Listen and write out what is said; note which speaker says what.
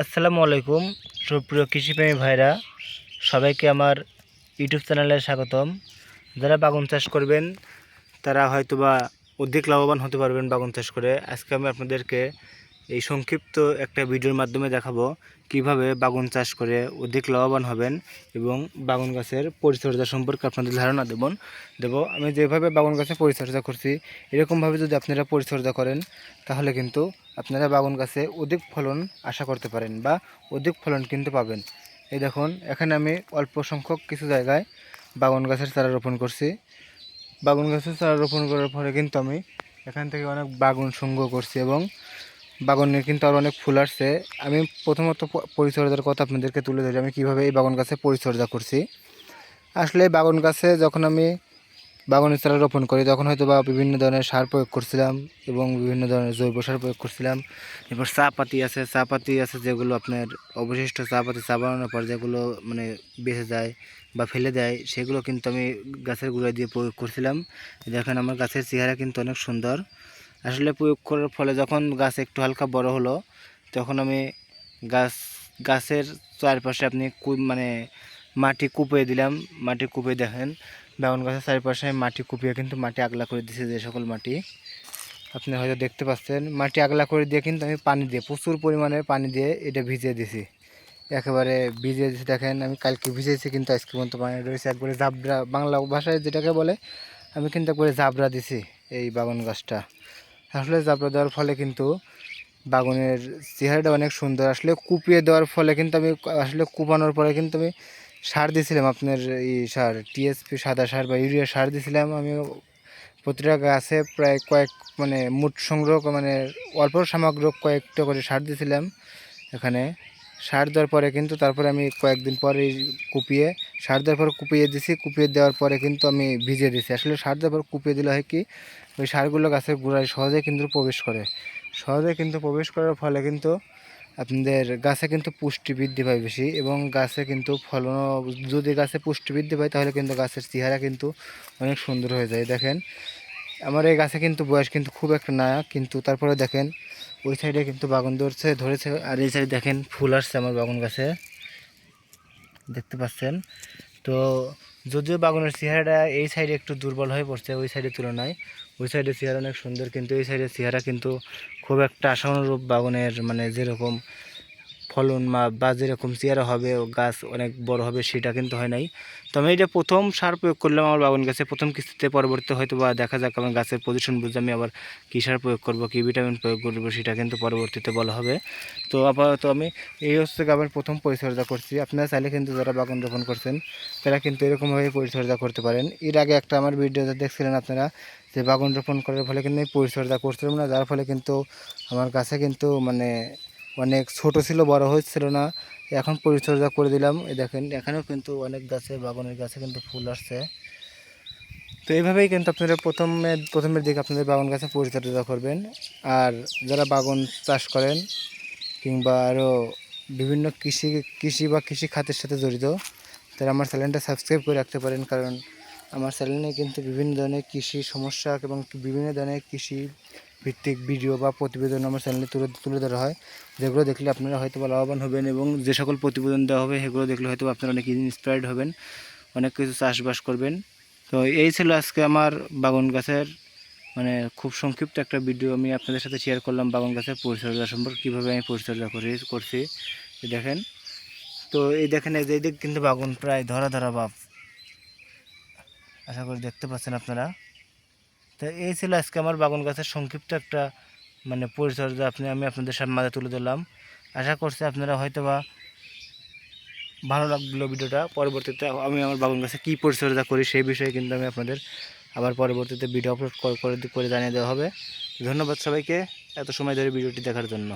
Speaker 1: আসসালামু আলাইকুম সুপ্রিয় কৃষিপ্রেমী ভাইরা, সবাইকে আমার ইউটিউব চ্যানেলে স্বাগতম। যারা বাগান চাষ করবেন তারা হয়তোবা অধিক লাভবান হতে পারবেন বাগান চাষ করে। আজকে আমি আপনাদেরকে এই সংক্ষিপ্ত একটা ভিডিওর মাধ্যমে দেখাবো কিভাবে বাগান চাষ করে অধিক লাভবান হবেন এবং বাগান গাছের পরিচর্যা সম্পর্কে আপনাদের ধারণা দেব। আমি যেভাবে বাগান গাছে পরিচর্যা করছি এরকমভাবে যদি আপনারা পরিচর্যা করেন তাহলে কিন্তু আপনারা বাগান গাছে অধিক ফলন আশা করতে পারেন বা অধিক ফলন কিন্তু পাবেন। এই দেখুন, এখানে আমি অল্প সংখ্যক কিছু জায়গায় বাগান গাছের চারা রোপণ করছি। বাগান গাছের চারা রোপণ করার পরে কিন্তু আমি এখান থেকে অনেক বাগান সংগ্রহ করছি এবং বাগানে কিন্তু আরও অনেক ফুল আসছে। আমি প্রথমত পরিচর্যার কথা আপনাদেরকে তুলে ধরি, আমি কীভাবে এই বাগান গাছে পরিচর্যা করছি। আসলে বাগান গাছে যখন আমি বাগানের চারা রোপণ করি তখন হয়তো বা বিভিন্ন ধরনের সার প্রয়োগ করছিলাম এবং বিভিন্ন ধরনের জৈব সার প্রয়োগ করছিলাম। এরপর চা পাতি আছে যেগুলো আপনার অবশিষ্ট চা বানানোর পর যেগুলো মানে বেঁচে যায় বা ফেলে দেয় সেগুলো কিন্তু আমি গাছের গোড়ায় দিয়ে প্রয়োগ করছিলাম। দেখেন আমার গাছের চেহারা কিন্তু অনেক সুন্দর। আসলে প্রয়োগ করার ফলে যখন গাছ একটু হালকা বড় হলো তখন আমি গাছের চারপাশে আপনি মানে মাটি কুপিয়ে দিলাম। মাটি কুপিয়ে দেখেন বাগান গাছের চারপাশে মাটি কুপিয়ে কিন্তু মাটি আগলা করে দিয়েছে। যে সকল মাটি আপনি হয়তো দেখতে পাচ্ছেন, মাটি আগলা করে দিয়ে কিন্তু আমি পানি দিয়ে প্রচুর পরিমাণে পানি দিয়ে এটা ভিজিয়ে দিছি, একেবারে ভিজিয়ে দিয়েছি। দেখেন আমি কালকে ভিজিয়েছি কিন্তু আজকে পর্যন্ত পানি রয়েছে, একবারে জাবরা বাংলা ভাষায় যেটাকে বলে আমি কিন্তু একবারে জাবরা দিছি এই বাগান গাছটা। আসলে জাবরা দেওয়ার ফলে কিন্তু বাগানের চেহারাটা অনেক সুন্দর। আসলে কুপিয়ে দেওয়ার ফলে কিন্তু আমি আসলে কুপানোর পরে কিন্তু আমি সার দিয়েছিলাম, আপনার এই সার টিএসপি সাদা সার বা ইউরিয়া সার দিয়েছিলাম আমি প্রতিটা গাছে প্রায় মানে মোট সংগ্রহ মানে অল্প সামগ্র কয়েকটা করে সার দিয়েছিলাম। এখানে সার দেওয়ার পরে কিন্তু তারপরে আমি কয়েকদিন পরে কুপিয়ে সার দেওয়ার পর কুপিয়ে দিছি। কুপিয়ে দেওয়ার পরে কিন্তু আমি ভিজিয়ে দিছি। আসলে সার দেওয়ার পর কুপিয়ে দিলে হয় কি, ওই সারগুলো গাছের গোড়ায় সহজে কিন্তু প্রবেশ করার ফলে কিন্তু আপনাদের গাছে কিন্তু পুষ্টি বৃদ্ধি পায় বেশি এবং গাছে কিন্তু ফলনও, যদি গাছে পুষ্টি বৃদ্ধি পায় তাহলে কিন্তু গাছের চেহারা কিন্তু অনেক সুন্দর হয়ে যায়। দেখেন আমার এই গাছে কিন্তু বয়স কিন্তু খুব একটা না, কিন্তু তারপরে দেখেন ওই সাইডে কিন্তু বাগান ধরেছে আর এই সাইডে দেখেন ফুল আসছে আমার বাগান গাছে, দেখতে পাচ্ছেন। তো যদিও বাগানের চেহারাটা এই সাইডে একটু দুর্বল হয়ে পড়ছে ওই সাইডের তুলনায়, ওই সাইডের চেহারা অনেক সুন্দর, কিন্তু এই সাইডের চেহারা কিন্তু খুব একটা আশানুরূপ বাগানের মানে যেরকম ফলন বা যেরকম চেহারা হবে ও গাছ অনেক বড় হবে সেটা কিন্তু হয় নাই। তো আমি এটা প্রথম সার প্রয়োগ করলাম আমার বাগান গাছে প্রথম কিস্তিতে, পরবর্তী হয়তো বা দেখা যাক আমার গাছের পজিশন বুঝে আমি আবার কী সার প্রয়োগ করবো, কী ভিটামিন প্রয়োগ করবো সেটা কিন্তু পরবর্তীতে বলা হবে। তো আপাতত আমি এই হচ্ছে আমার প্রথম পরিচর্যা করছি। আপনারা চাইলে কিন্তু যারা বাগান রোপণ করছেন তারা কিন্তু এরকমভাবে পরিচর্যা করতে পারেন। এর আগে একটা আমার ভিডিওতে দেখছিলেন আপনারা যে বাগান রোপণ করার ফলে কিন্তু আমি পরিচর্যা করছিলাম না, যার ফলে কিন্তু আমার গাছে কিন্তু মানে অনেক ছোট ছিল, বড় হচ্ছিল না। এখন পরিচর্যা করে দিলাম, এই দেখেন এখানেও কিন্তু অনেক গাছে বাগানের গাছে কিন্তু ফুল আসছে। তো এইভাবেই কিন্তু আপনারা প্রথমের দিকে আপনাদের বাগান গাছে পরিচর্যা করবেন। আর যারা বাগান চাষ করেন কিংবা আরও বিভিন্ন কৃষি বা কৃষি খাতের সাথে জড়িত তারা আমার চ্যানেলটা সাবস্ক্রাইব করে রাখতে পারেন, কারণ আমার চ্যানেলে কিন্তু বিভিন্ন ধরনের কৃষি সমস্যা এবং বিভিন্ন ধরনের কৃষি ভিত্তিক ভিডিও বা প্রতিবেদন আমার চ্যানেলে তুলে ধরা হয়, যেগুলো দেখলে আপনারা হয়তো লাভবান হবেন এবং যে সকল প্রতিবেদন দেওয়া হবে সেগুলো দেখলে হয়তো আপনারা অনেক ইন্সপায়ার্ড হবেন, অনেক কিছু চাষবাস করবেন। তো এই ছিল আজকে আমার বাগান গাছের মানে খুব সংক্ষিপ্ত একটা ভিডিও আমি আপনাদের সাথে শেয়ার করলাম বাগান গাছের পরিচর্যা সম্পর্কে, কীভাবে আমি পরিচর্যা করছি দেখেন। তো এই দেখেন এই দিক কিন্তু বাগান প্রায় ধরা বাপ, আশা করি দেখতে পাচ্ছেন আপনারা। তো এই ছিল আজকে আমার বাগান গাছের সংক্ষিপ্ত একটা মানে পরিচর্যা আমি আপনাদের মাঝে তুলে ধরলাম। আশা করছি আপনারা হয়তো বা ভালো লাগলো ভিডিওটা। পরবর্তীতে আমি আমার বাগান গাছে কী পরিচর্যা করি সেই বিষয়ে কিন্তু আমি আপনাদের আবার পরবর্তীতে ভিডিও আপলোড করে জানিয়ে দেওয়া হবে। ধন্যবাদ সবাইকে এত সময় ধরে ভিডিওটি দেখার জন্য।